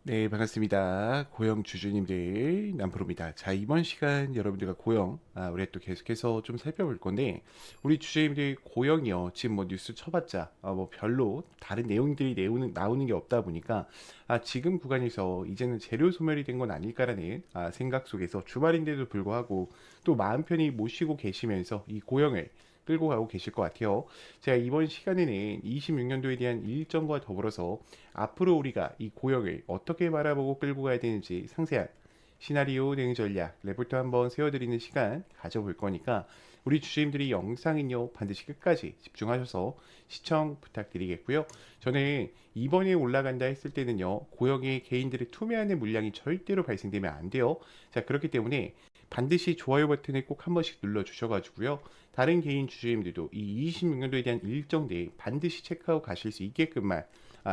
네, 반갑습니다. 고영 주주님들 남프로입니다. 자, 이번 시간 여러분들과 고영 우리 또 계속해서 좀 살펴볼 건데, 우리 주주님들 고영이요. 지금 뭐 뉴스 쳐봤자 뭐 별로 다른 내용들이 나오는 게 없다 보니까 지금 구간에서 이제는 재료 소멸이 된 건 아닐까라는 생각 속에서 주말인데도 불구하고 또 마음 편히 모시고 계시면서 이 고영을 끌고 가고 계실 것 같아요. 제가 이번 시간에는 26년도에 대한 일정과 더불어서 앞으로 우리가 이 고역을 어떻게 바라보고 끌고 가야 되는지 상세한 시나리오 대응 전략 레포트 한번 세워드리는 시간 가져볼 거니까 우리 주주님들이 영상은요 반드시 끝까지 집중하셔서 시청 부탁드리겠고요. 저는 이번에 올라간다 했을 때는요 고역의 개인들의 투매하는 물량이 절대로 발생되면 안 돼요. 자, 그렇기 때문에 반드시 좋아요 버튼을 꼭 한 번씩 눌러 주셔가지고요. 다른 개인 주주님들도 이 26년도에 대한 일정 내에 반드시 체크하고 가실 수 있게끔만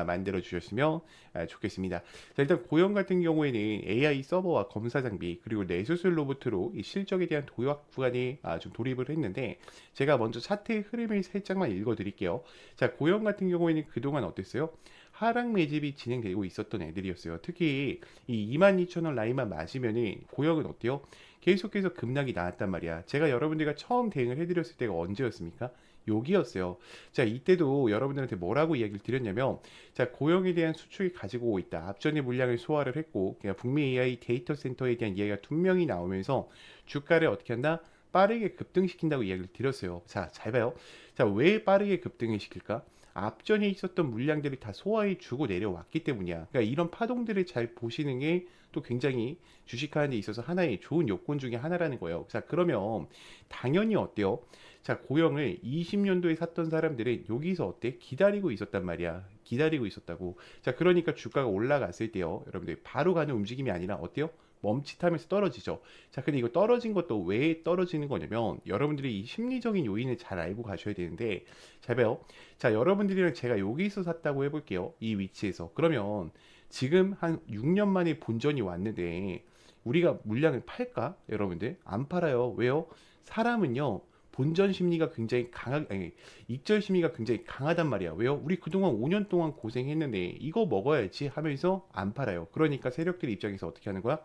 만들어 주셨으면 좋겠습니다. 자, 일단 고용 같은 경우에는 AI 서버와 검사 장비 그리고 뇌수술 로봇으로 이 실적에 대한 도약 구간에 좀 돌입을 했는데, 제가 먼저 차트의 흐름을 살짝만 읽어 드릴게요. 자, 고용 같은 경우에는 그동안 어땠어요? 하락 매집이 진행되고 있었던 애들이었어요. 특히 이 22,000원 라인만 맞으면은 고용은 어때요? 계속해서 급락이 나왔단 말이야. 제가 여러분들과 처음 대응을 해드렸을 때가 언제였습니까? 여기였어요. 자, 이때도 여러분들한테 뭐라고 이야기를 드렸냐면, 자, 고용에 대한 수축이 가지고 오고 있다. 앞전의 물량을 소화를 했고, 그냥 북미 AI 데이터 센터에 대한 이야기가 분명히 나오면서 주가를 어떻게 한다? 빠르게 급등시킨다고 이야기를 드렸어요. 자, 잘 봐요. 자, 왜 빠르게 급등을 시킬까? 앞전에 있었던 물량들이 다 소화해 주고 내려왔기 때문이야. 그러니까 이런 파동들을 잘 보시는 게 또 굉장히 주식하는 데 있어서 하나의 좋은 요건 중에 하나라는 거예요. 자, 그러면 당연히 어때요? 자, 고영을 20년도에 샀던 사람들은 여기서 어때? 기다리고 있었단 말이야. 기다리고 있었다고. 자, 그러니까 주가가 올라갔을 때요. 여러분들 바로 가는 움직임이 아니라 어때요? 멈칫하면서 떨어지죠. 자, 근데 이거 떨어진 것도 왜 떨어지는 거냐면 여러분들이 이 심리적인 요인을 잘 알고 가셔야 되는데, 잘 봐요. 자, 여러분들이랑 제가 여기서 샀다고 해볼게요. 이 위치에서. 그러면 지금 한 6년 만에 본전이 왔는데 우리가 물량을 팔까? 여러분들 안 팔아요. 왜요? 사람은요 본전 심리가 굉장히 아니, 익절 심리가 굉장히 강하단 말이야. 왜요? 우리 그동안 5년 동안 고생했는데 이거 먹어야지 하면서 안 팔아요. 그러니까 세력들 입장에서 어떻게 하는 거야?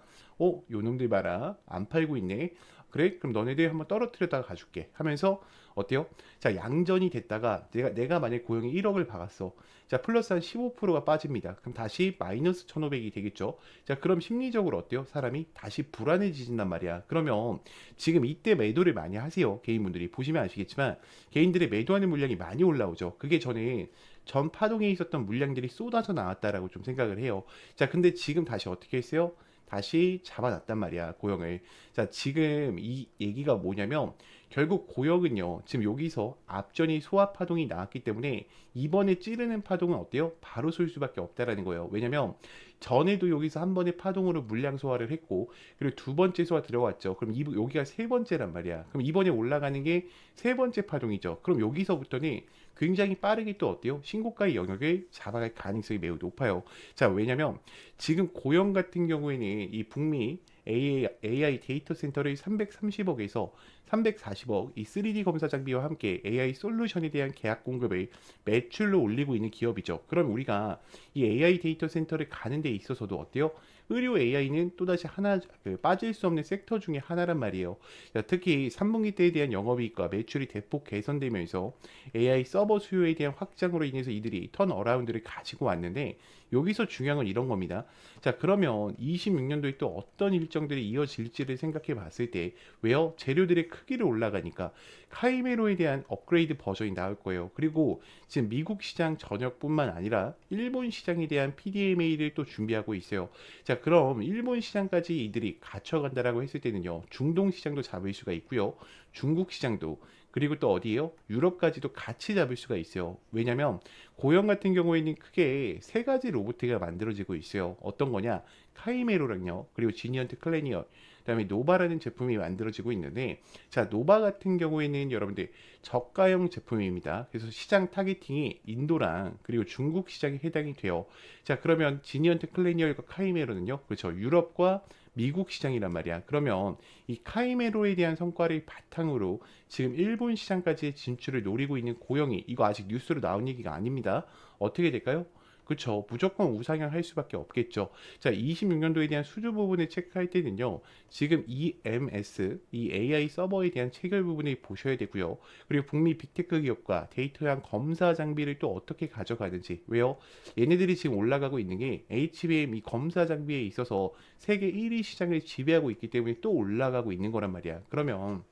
요놈들 봐라, 안 팔고 있네. 그래, 그럼 너네들 한번 떨어뜨려다가 가줄게 하면서 어때요? 자, 양전이 됐다가 내가 만약에 고용이 1억을 박았어. 자, 플러스 한 15%가 빠집니다. 그럼 다시 마이너스 1,500이 되겠죠. 자, 그럼 심리적으로 어때요? 사람이 다시 불안해지진단 말이야. 그러면 지금 이때 매도를 많이 하세요. 개인분들이 보시면 아시겠지만 개인들의 매도하는 물량이 많이 올라오죠. 그게 저는 전 파동에 있었던 물량들이 쏟아져 나왔다라고 좀 생각을 해요. 자, 근데 지금 다시 어떻게 했어요? 다시 잡아놨단 말이야, 고용을. 자, 지금 이 얘기가 뭐냐면 결국 고역은요 지금 여기서 앞전이 소화 파동이 나왔기 때문에 이번에 찌르는 파동은 어때요? 바로 쏠 수밖에 없다라는 거예요. 왜냐면 전에도 여기서 한 번의 파동으로 물량 소화를 했고, 그리고 두 번째 소화 들어왔죠. 그럼 여기가 세 번째란 말이야. 그럼 이번에 올라가는 게 세 번째 파동이죠. 그럼 여기서부터는 굉장히 빠르게 또 어때요? 신고가의 영역을 잡아갈 가능성이 매우 높아요. 자, 왜냐면 지금 고용 같은 경우에는 이 북미 AI 데이터 센터를 330억에서 340억 이 3D 검사 장비와 함께 AI 솔루션에 대한 계약 공급을 매출로 올리고 있는 기업이죠. 그럼 우리가 이 AI 데이터 센터를 가는 데 있어서도 어때요? 의료 AI는 또다시 하나 빠질 수 없는 섹터 중에 하나란 말이에요. 자, 특히 3분기 때에 대한 영업이익과 매출이 대폭 개선되면서 AI 서버 수요에 대한 확장으로 인해서 이들이 턴 어라운드를 가지고 왔는데, 여기서 중요한 건 이런 겁니다. 자, 그러면 26년도에 또 어떤 일정들이 이어질지를 생각해 봤을 때, 왜요? 재료들의 크기를 올라가니까 카이메로에 대한 업그레이드 버전이 나올 거예요. 그리고 지금 미국 시장 전역뿐만 아니라 일본 시장에 대한 PDMA를 또 준비하고 있어요. 자, 그럼 일본 시장까지 이들이 갖춰간다라고 했을 때는요, 중동 시장도 잡을 수가 있고요, 중국 시장도, 그리고 또 어디에요? 유럽까지도 같이 잡을 수가 있어요. 왜냐면 고형 같은 경우에는 크게 세 가지 로봇가 만들어지고 있어요. 어떤 거냐? 카이메로랑요, 그리고 지니언트 클래니어, 그다음에 노바라는 제품이 만들어지고 있는데, 자, 노바 같은 경우에는 여러분들 저가형 제품입니다. 그래서 시장 타겟팅이 인도랑 그리고 중국 시장에 해당이 돼요. 자, 그러면 지니언트 클래니얼과 카이메로는요, 그렇죠, 유럽과 미국 시장이란 말이야. 그러면 이 카이메로에 대한 성과를 바탕으로 지금 일본 시장까지의 진출을 노리고 있는 고영이, 이거 아직 뉴스로 나온 얘기가 아닙니다. 어떻게 될까요? 그쵸. 무조건 우상향할 수밖에 없겠죠. 자, 26년도에 대한 수주 부분을 체크할 때는요. 지금 EMS, 이 AI 서버에 대한 체결 부분을 보셔야 되고요. 그리고 북미 빅테크 기업과 데이터양 검사 장비를 또 어떻게 가져가는지. 왜요? 얘네들이 지금 올라가고 있는 게 HBM 이 검사 장비에 있어서 세계 1위 시장을 지배하고 있기 때문에 또 올라가고 있는 거란 말이야. 그러면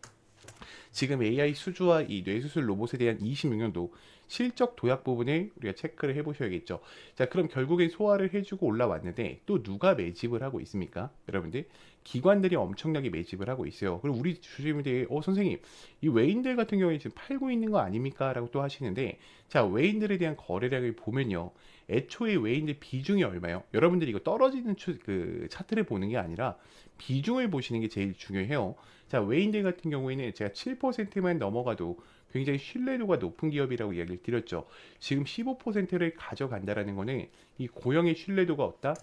지금 AI 수주와 이 뇌수술 로봇에 대한 26년도 실적 도약 부분을 우리가 체크를 해보셔야겠죠. 자, 그럼 결국엔 소화를 해주고 올라왔는데 또 누가 매집을 하고 있습니까? 여러분들 기관들이 엄청나게 매집을 하고 있어요. 그리고 우리 주주님들이 선생님 이 외인들 같은 경우에 지금 팔고 있는 거 아닙니까? 라고 또 하시는데 자, 외인들에 대한 거래량을 보면요. 애초에 외인들 비중이 얼마요? 여러분들이 이거 떨어지는 그 차트를 보는 게 아니라 비중을 보시는 게 제일 중요해요. 자, 외인들 같은 경우에는 제가 7%만 넘어가도 굉장히 신뢰도가 높은 기업이라고 이야기를 드렸죠. 지금 15%를 가져간다라는 거는 이 고용의 신뢰도가 없다?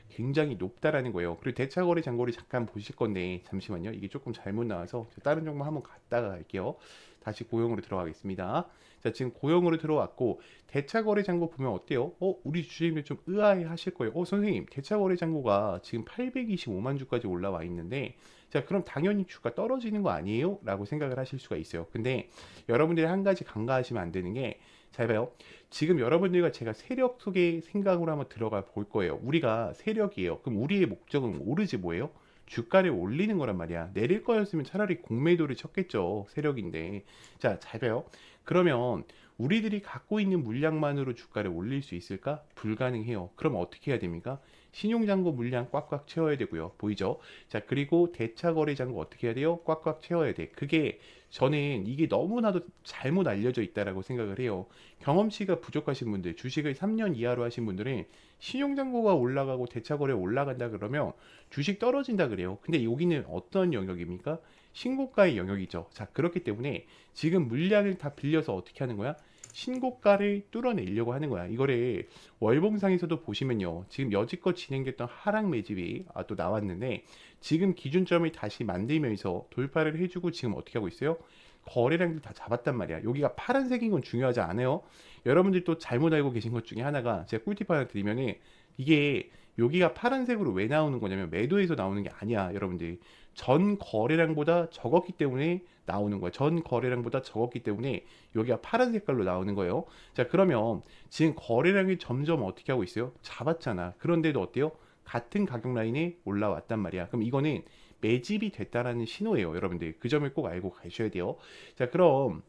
굉장히 높다라는 거예요. 그리고 대차거래 잔고를 잠깐 보실 건데 잠시만요. 이게 조금 잘못 나와서 다른 종목 한번 갔다가 갈게요. 다시 고용으로 들어가겠습니다. 자, 지금 고용으로 들어왔고 대차거래 잔고 보면 어때요? 우리 주주님들 좀 의아해 하실 거예요. 선생님, 대차거래 잔고가 지금 825만 주까지 올라와 있는데 자, 그럼 당연히 주가 떨어지는 거 아니에요? 라고 생각을 하실 수가 있어요. 근데 여러분들이 한 가지 간과하시면 안 되는 게 잘 봐요. 지금 여러분들과 제가 세력 속의 생각으로 한번 들어가 볼 거예요. 우리가 세력이에요. 그럼 우리의 목적은 오르지 뭐예요? 주가를 올리는 거란 말이야. 내릴 거였으면 차라리 공매도를 쳤겠죠. 세력인데. 자, 잘 봐요. 그러면 우리들이 갖고 있는 물량만으로 주가를 올릴 수 있을까? 불가능해요. 그럼 어떻게 해야 됩니까? 신용잔고 물량 꽉꽉 채워야 되고요. 보이죠? 자, 그리고 대차거래 잔고 어떻게 해야 돼요? 꽉꽉 채워야 돼. 그게 저는 이게 너무나도 잘못 알려져 있다라고 생각을 해요. 경험치가 부족하신 분들, 주식을 3년 이하로 하신 분들은 신용잔고가 올라가고 대차거래 올라간다 그러면 주식 떨어진다 그래요. 근데 여기는 어떤 영역입니까? 신고가의 영역이죠. 자, 그렇기 때문에 지금 물량을 다 빌려서 어떻게 하는 거야? 신고가를 뚫어내려고 하는 거야. 이거를 월봉상에서도 보시면요. 지금 여지껏 진행됐던 하락 매집이 또 나왔는데 지금 기준점을 다시 만들면서 돌파를 해주고 지금 어떻게 하고 있어요? 거래량도 다 잡았단 말이야. 여기가 파란색인 건 중요하지 않아요. 여러분들 또 잘못 알고 계신 것 중에 하나가 제가 꿀팁 하나 드리면은 이게 여기가 파란색으로 왜 나오는 거냐면 매도에서 나오는 게 아니야. 여러분들 전 거래량보다 적었기 때문에 나오는 거야. 전 거래량보다 적었기 때문에 여기가 파란 색깔로 나오는 거예요. 자, 그러면 지금 거래량이 점점 어떻게 하고 있어요? 잡았잖아. 그런데도 어때요? 같은 가격 라인에 올라왔단 말이야. 그럼 이거는 매집이 됐다라는 신호예요. 여러분들 그 점을 꼭 알고 가셔야 돼요. 자, 그럼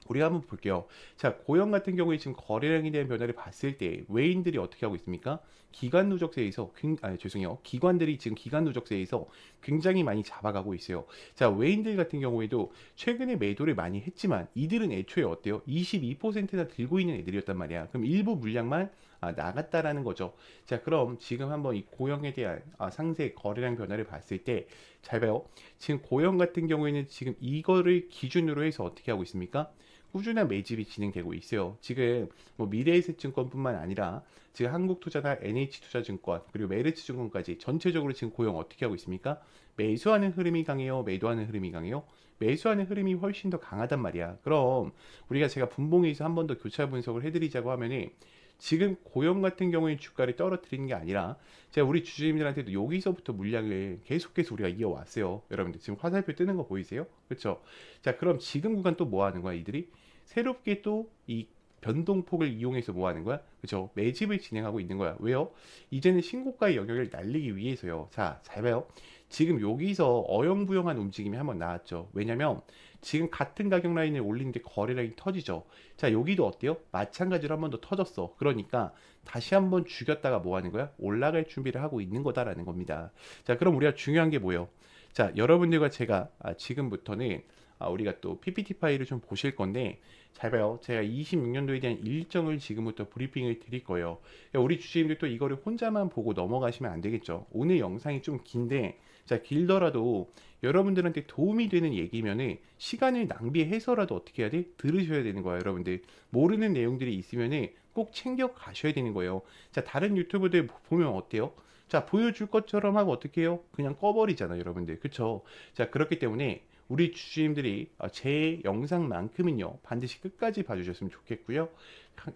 우리가 한번 볼게요. 자, 고용 같은 경우에 지금 거래량에 대한 변화를 봤을 때 외인들이 어떻게 하고 있습니까? 기관 누적세에서 죄송해요. 기관들이 지금 기관 누적세에서 굉장히 많이 잡아가고 있어요. 자, 외인들 같은 경우에도 최근에 매도를 많이 했지만 이들은 애초에 어때요? 22%나 들고 있는 애들이었단 말이야. 그럼 일부 물량만 나갔다라는 거죠. 자, 그럼 지금 한번 이 고용에 대한 상세 거래량 변화를 봤을 때 잘 봐요. 지금 고용 같은 경우에는 지금 이거를 기준으로 해서 어떻게 하고 있습니까? 꾸준한 매집이 진행되고 있어요. 지금 뭐 미래에셋증권뿐만 아니라 지금 한국투자나 NH투자증권 그리고 메리츠증권까지 전체적으로 지금 고용 어떻게 하고 있습니까? 매수하는 흐름이 강해요? 매도하는 흐름이 강해요? 매수하는 흐름이 훨씬 더 강하단 말이야. 그럼 우리가 제가 분봉에서 한 번 더 교차 분석을 해드리자고 하면은 지금 고용 같은 경우에 주가를 떨어뜨리는 게 아니라 제가 우리 주주님들한테도 여기서부터 물량을 계속해서 우리가 이어왔어요. 여러분들 지금 화살표 뜨는 거 보이세요? 그렇죠? 자, 그럼 지금 구간 또 뭐 하는 거야 이들이? 새롭게 또 이 변동폭을 이용해서 뭐 하는 거야? 그죠? 매집을 진행하고 있는 거야. 왜요? 이제는 신고가의 영역을 날리기 위해서요. 자, 잘 봐요. 지금 여기서 어영부영한 움직임이 한번 나왔죠. 왜냐면 지금 같은 가격 라인을 올리는데 거래량이 터지죠. 자, 여기도 어때요? 마찬가지로 한 번 더 터졌어. 그러니까 다시 한번 죽였다가 뭐 하는 거야? 올라갈 준비를 하고 있는 거다라는 겁니다. 자, 그럼 우리가 중요한 게 뭐예요? 자, 여러분들과 제가 지금부터는 우리가 또 PPT 파일을 좀 보실 건데 잘 봐요. 제가 26년도에 대한 일정을 지금부터 브리핑을 드릴 거예요. 우리 주주님들 또 이거를 혼자만 보고 넘어가시면 안 되겠죠. 오늘 영상이 좀 긴데 자, 길더라도 여러분들한테 도움이 되는 얘기면은 시간을 낭비해서라도 어떻게 해야 돼? 들으셔야 되는 거야, 여러분들. 모르는 내용들이 있으면은 꼭 챙겨 가셔야 되는 거예요. 자, 다른 유튜브들 보면 어때요? 자, 보여줄 것처럼 하고 어떻게 해요? 그냥 꺼버리잖아, 여러분들. 그쵸? 자, 그렇기 때문에 우리 주주님들이 제 영상만큼은요 반드시 끝까지 봐주셨으면 좋겠고요.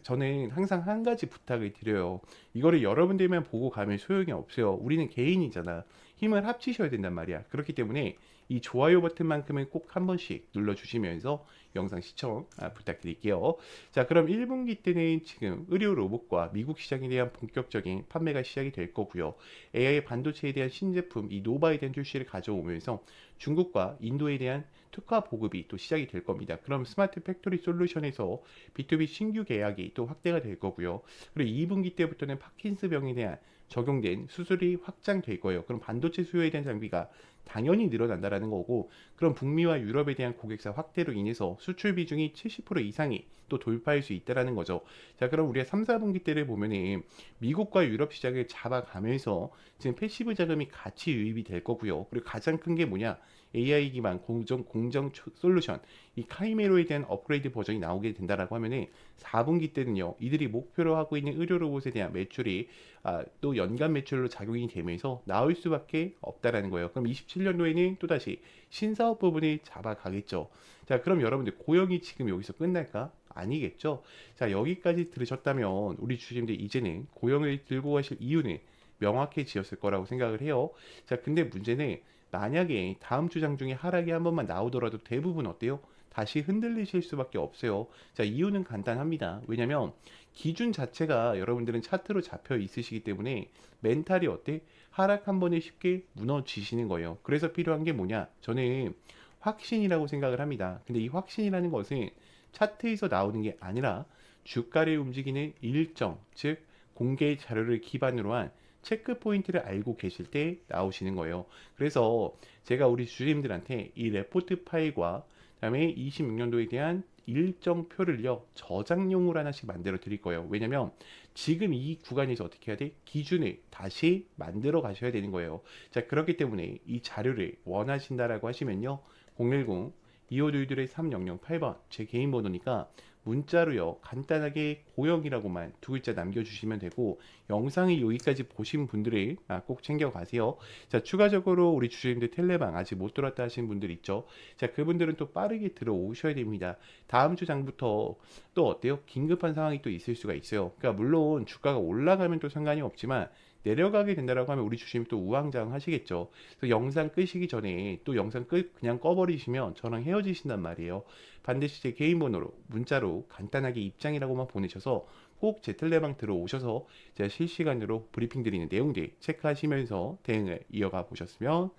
저는 항상 한 가지 부탁을 드려요. 이거를 여러분들만 보고 가면 소용이 없어요. 우리는 개인이잖아. 힘을 합치셔야 된단 말이야. 그렇기 때문에 이 좋아요 버튼만큼은 꼭 한 번씩 눌러주시면서 영상 시청 부탁드릴게요. 자, 그럼 1분기 때는 지금 의료 로봇과 미국 시장에 대한 본격적인 판매가 시작이 될 거고요. AI 반도체에 대한 신제품 이 노바에 대한 출시를 가져오면서 중국과 인도에 대한 특화 보급이 또 시작이 될 겁니다. 그럼 스마트 팩토리 솔루션에서 B2B 신규 계약이 또 확대가 될 거고요. 그리고 2분기 때부터는 파킨스 병에 대한 적용된 수술이 확장될 거예요. 그럼 반도체 수요에 대한 장비가 당연히 늘어난다라는 거고, 그럼 북미와 유럽에 대한 고객사 확대로 인해서 수출 비중이 70% 이상이 또 돌파할 수 있다라는 거죠. 자, 그럼 우리가 3, 4분기 때를 보면은 미국과 유럽 시장을 잡아가면서 지금 패시브 자금이 같이 유입이 될 거고요. 그리고 가장 큰 게 뭐냐? AI 기반 공정 솔루션, 이 카이메로에 대한 업그레이드 버전이 나오게 된다라고 하면은 4분기 때는요, 이들이 목표로 하고 있는 의료 로봇에 대한 매출이 또 연간 매출로 작용이 되면서 나올 수밖에 없다라는 거예요. 그럼 27년도에는 또다시 신사업 부분이 잡아가겠죠. 자, 그럼 여러분들 고영이 지금 여기서 끝날까? 아니겠죠. 자, 여기까지 들으셨다면 우리 주주님들 이제는 고영을 들고 가실 이유는 명확해지었을 거라고 생각을 해요. 자, 근데 문제는 만약에 다음 주장 중에 하락이 한 번만 나오더라도 대부분 어때요? 다시 흔들리실 수밖에 없어요. 자, 이유는 간단합니다. 왜냐면 기준 자체가 여러분들은 차트로 잡혀 있으시기 때문에 멘탈이 어때? 하락 한 번에 쉽게 무너지시는 거예요. 그래서 필요한 게 뭐냐? 저는 확신이라고 생각을 합니다. 근데 이 확신이라는 것은 차트에서 나오는 게 아니라 주가를 움직이는 일정, 즉 공개 자료를 기반으로 한 체크 포인트를 알고 계실 때 나오시는 거예요. 그래서 제가 우리 주주님들한테 이 레포트 파일과 그다음에 26년도에 대한 일정표를요 저장용으로 하나씩 만들어 드릴 거예요. 왜냐면 지금 이 구간에서 어떻게 해야 돼? 기준을 다시 만들어 가셔야 되는 거예요. 자, 그렇기 때문에 이 자료를 원하신다라고 하시면요 010 2522-3008번 제 개인 번호니까 문자로요 간단하게 고영이라고만 두 글자 남겨주시면 되고, 영상이 여기까지 보신 분들이 꼭 챙겨 가세요. 자, 추가적으로 우리 주주님들 텔레방 아직 못 들어왔다 하시는 분들 있죠. 자, 그분들은 또 빠르게 들어오셔야 됩니다. 다음 주 장부터 또 어때요? 긴급한 상황이 또 있을 수가 있어요. 그러니까 물론 주가가 올라가면 또 상관이 없지만 내려가게 된다라고 하면 우리 주심이 또 우왕좌왕 하시겠죠. 그래서 영상 끄시기 전에 또 영상 그냥 꺼버리시면 저랑 헤어지신단 말이에요. 반드시 제 개인 번호로 문자로 간단하게 입장이라고만 보내셔서 꼭 제 텔레방 들어오셔서 제가 실시간으로 브리핑 드리는 내용들 체크하시면서 대응을 이어가 보셨으면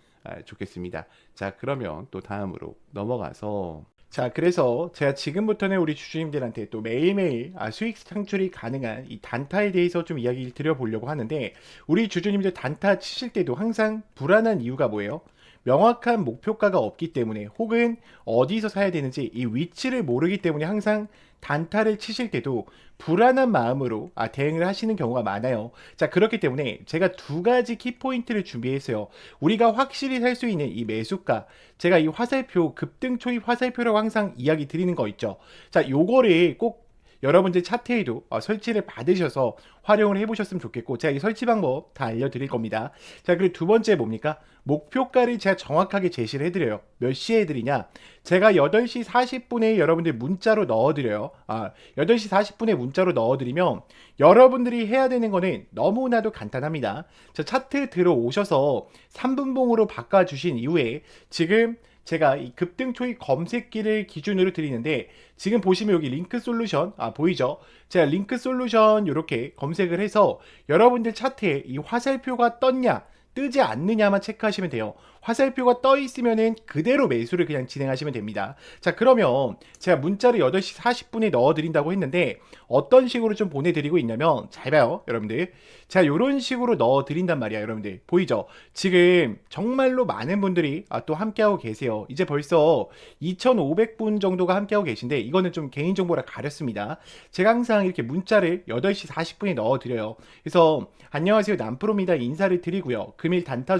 좋겠습니다. 자, 그러면 또 다음으로 넘어가서, 자, 그래서 제가 지금부터는 우리 주주님들한테 또 매일매일 수익 창출이 가능한 이 단타에 대해서 좀 이야기를 드려보려고 하는데, 우리 주주님들 단타 치실 때도 항상 불안한 이유가 뭐예요? 명확한 목표가가 없기 때문에, 혹은 어디서 사야 되는지 이 위치를 모르기 때문에 항상 단타를 치실 때도 불안한 마음으로 대응을 하시는 경우가 많아요. 자, 그렇기 때문에 제가 두 가지 키포인트를 준비했어요. 우리가 확실히 살 수 있는 이 매수가, 제가 이 화살표, 급등 초입 화살표라고 항상 이야기 드리는 거 있죠. 자, 요거를 꼭 여러분들 차트에도 설치를 받으셔서 활용을 해보셨으면 좋겠고, 제가 이 설치 방법 다 알려드릴 겁니다. 자, 그리고 두 번째 뭡니까? 목표가를 제가 정확하게 제시를 해드려요. 몇 시에 해드리냐? 제가 8시 40분에 여러분들 문자로 넣어드려요. 8시 40분에 문자로 넣어드리면 여러분들이 해야 되는 거는 너무나도 간단합니다. 자, 차트 들어오셔서 3분봉으로 바꿔주신 이후에 지금 제가 이 급등 초입 검색기를 기준으로 드리는데, 지금 보시면 여기 링크 솔루션 보이죠? 제가 링크 솔루션 이렇게 검색을 해서 여러분들 차트에 이 화살표가 떴냐 뜨지 않느냐만 체크하시면 돼요. 화살표가 떠 있으면은 그대로 매수를 그냥 진행하시면 됩니다. 자, 그러면 제가 문자를 8시 40분에 넣어 드린다고 했는데 어떤 식으로 좀 보내드리고 있냐면, 잘 봐요 여러분들. 제가 이런 식으로 넣어 드린단 말이야. 여러분들 보이죠? 지금 정말로 많은 분들이 또 함께하고 계세요. 이제 벌써 2,500분 정도가 함께하고 계신데, 이거는 좀 개인정보라 가렸습니다. 제가 항상 이렇게 문자를 8시 40분에 넣어 드려요. 그래서 안녕하세요 남프로입니다 인사를 드리고요, 금일 단타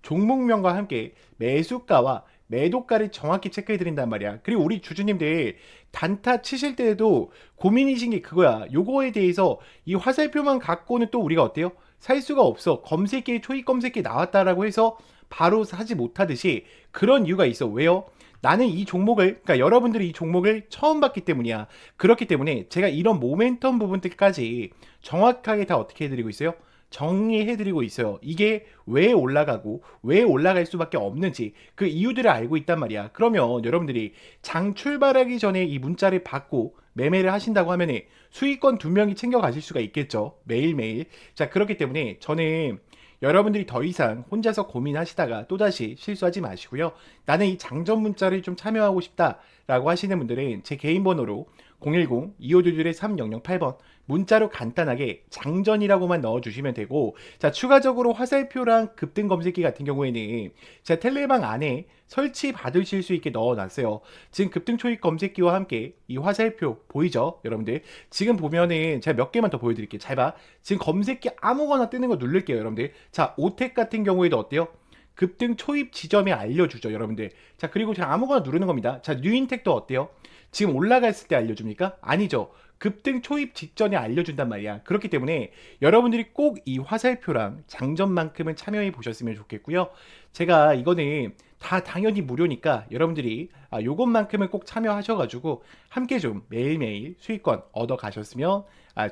종목명과 함께 매수가와 매도가를 정확히 체크해 드린단 말이야. 그리고 우리 주주님들 단타 치실 때에도 고민이신 게 그거야. 요거에 대해서 이 화살표만 갖고는 또 우리가 어때요? 살 수가 없어. 검색기에 초입 검색기에 나왔다라고 해서 바로 사지 못하듯이 그런 이유가 있어. 왜요? 나는 이 종목을, 그러니까 여러분들이 이 종목을 처음 봤기 때문이야. 그렇기 때문에 제가 이런 모멘텀 부분들까지 정확하게 다 어떻게 해드리고 있어요? 정리해드리고 있어요. 이게 왜 올라가고 왜 올라갈 수밖에 없는지 그 이유들을 알고 있단 말이야. 그러면 여러분들이 장 출발하기 전에 이 문자를 받고 매매를 하신다고 하면 수익권 두 명이 챙겨 가실 수가 있겠죠. 매일매일. 자, 그렇기 때문에 저는 여러분들이 더 이상 혼자서 고민하시다가 또다시 실수하지 마시고요. 나는 이 장전 문자를 좀 참여하고 싶다라고 하시는 분들은 제 개인 번호로 010-2522-3008번 문자로 간단하게 장전이라고만 넣어주시면 되고, 자, 추가적으로 화살표랑 급등 검색기 같은 경우에는 제가 텔레방 안에 설치 받으실 수 있게 넣어놨어요. 지금 급등 초입 검색기와 함께 이 화살표 보이죠? 여러분들 지금 보면은 제가 몇 개만 더 보여드릴게요. 잘 봐. 지금 검색기 아무거나 뜨는 거 누를게요, 여러분들. 자, 오텍 같은 경우에도 어때요? 급등 초입 지점에 알려주죠, 여러분들. 자, 그리고 제가 아무거나 누르는 겁니다. 자, 뉴인텍도 어때요? 지금 올라갔을 때 알려줍니까? 아니죠. 급등 초입 직전에 알려준단 말이야. 그렇기 때문에 여러분들이 꼭 이 화살표랑 장전만큼은 참여해 보셨으면 좋겠고요. 제가 이거는 다 당연히 무료니까 여러분들이 요것만큼은 꼭 참여하셔가지고 함께 좀 매일매일 수익권 얻어 가셨으면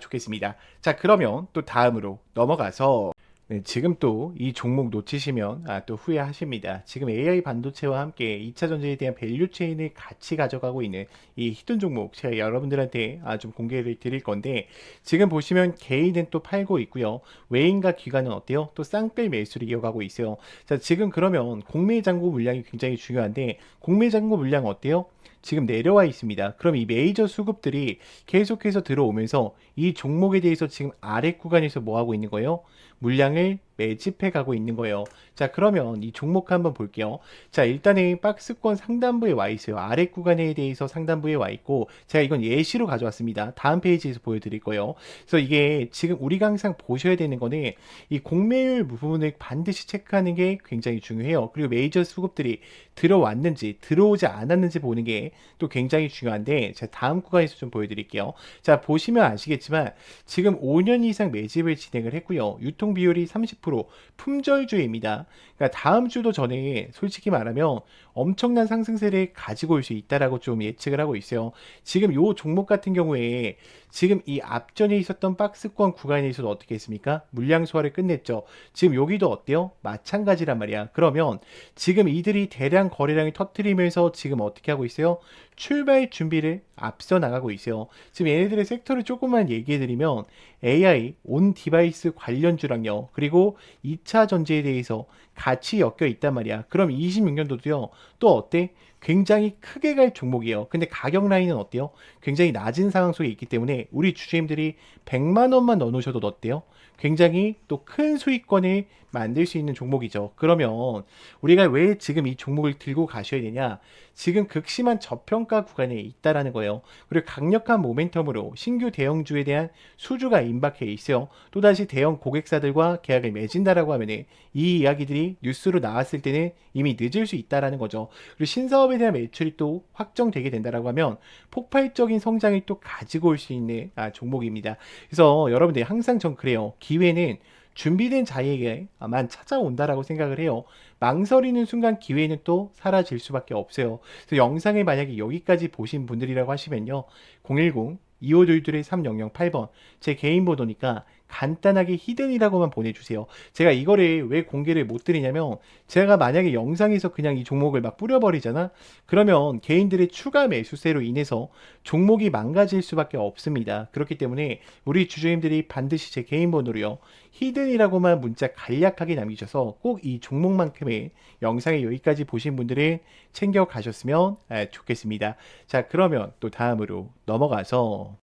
좋겠습니다. 자, 그러면 또 다음으로 넘어가서 네, 지금 또 이 종목 놓치시면 또 후회하십니다. 지금 AI 반도체와 함께 2차 전지에 대한 밸류 체인을 같이 가져가고 있는 이 히든 종목 제가 여러분들한테 좀 공개를 드릴 건데, 지금 보시면 개인은 또 팔고 있고요. 외인과 기관은 어때요? 또 쌍끌 매수를 이어가고 있어요. 자, 지금 그러면 공매 잔고 물량이 굉장히 중요한데 공매 잔고 물량 어때요? 지금 내려와 있습니다. 그럼 이 메이저 수급들이 계속해서 들어오면서 이 종목에 대해서 지금 아래 구간에서 뭐 하고 있는 거예요? 물량을 매집해 가고 있는 거예요. 자, 그러면 이 종목 한번 볼게요. 자, 일단은 박스권 상단부에 와 있어요. 아래 구간에 대해서 상단부에 와 있고, 제가 이건 예시로 가져왔습니다. 다음 페이지에서 보여드릴 거예요. 그래서 이게 지금 우리가 항상 보셔야 되는 거는 이 공매율 부분을 반드시 체크하는 게 굉장히 중요해요. 그리고 메이저 수급들이 들어왔는지 들어오지 않았는지 보는 게 또 굉장히 중요한데, 제가 다음 구간에서 좀 보여드릴게요. 자, 보시면 아시겠지만 지금 5년 이상 매집을 진행을 했고요. 유통 비율이 30%, 품절주입니다. 그러니까 다음 주도 전에 솔직히 말하면 엄청난 상승세를 가지고 올 수 있다라고 좀 예측을 하고 있어요. 지금 요 종목 같은 경우에 지금 이 앞전에 있었던 박스권 구간에서도 어떻게 했습니까? 물량 소화를 끝냈죠. 지금 여기도 어때요? 마찬가지란 말이야. 그러면 지금 이들이 대량 거래량을 터뜨리면서 지금 어떻게 하고 있어요? 출발 준비를 앞서 나가고 있어요. 지금 얘네들의 섹터를 조금만 얘기해드리면 AI, 온 디바이스 관련주랑요. 그리고 2차 전지에 대해서 같이 엮여 있단 말이야. 그럼 26년도도요. 또 어때? 굉장히 크게 갈 종목이에요. 근데 가격 라인은 어때요? 굉장히 낮은 상황 속에 있기 때문에 우리 주주님들이 100만 원만 넣어놓으셔도 어때요? 굉장히 또 큰 수익권을 만들 수 있는 종목이죠. 그러면 우리가 왜 지금 이 종목을 들고 가셔야 되냐? 지금 극심한 저평가 구간에 있다라는 거예요. 그리고 강력한 모멘텀으로 신규 대형주에 대한 수주가 임박해 있어요. 또다시 대형 고객사들과 계약을 맺은다라고 하면 이 이야기들이 뉴스로 나왔을 때는 이미 늦을 수 있다라는 거죠. 그리고 신사업에 대한 매출이 또 확정되게 된다라고 하면 폭발적인 성장을 또 가지고 올 수 있는 종목입니다. 그래서 여러분들 항상 전 그래요. 기회는 준비된 자에게만 찾아온다라고 생각을 해요. 망설이는 순간 기회는 또 사라질 수밖에 없어요. 그래서 영상을 만약에 여기까지 보신 분들이라고 하시면요. 010-2522-3008번 제 개인 번호니까 간단하게 히든이라고만 보내주세요. 제가 이거를 왜 공개를 못 드리냐면, 제가 만약에 영상에서 그냥 이 종목을 막 뿌려버리잖아? 그러면 개인들의 추가 매수세로 인해서 종목이 망가질 수밖에 없습니다. 그렇기 때문에 우리 주주님들이 반드시 제 개인 번호로요. 히든이라고만 문자 간략하게 남기셔서 꼭 이 종목만큼의 영상에 여기까지 보신 분들은 챙겨 가셨으면 좋겠습니다. 자, 그러면 또 다음으로 넘어가서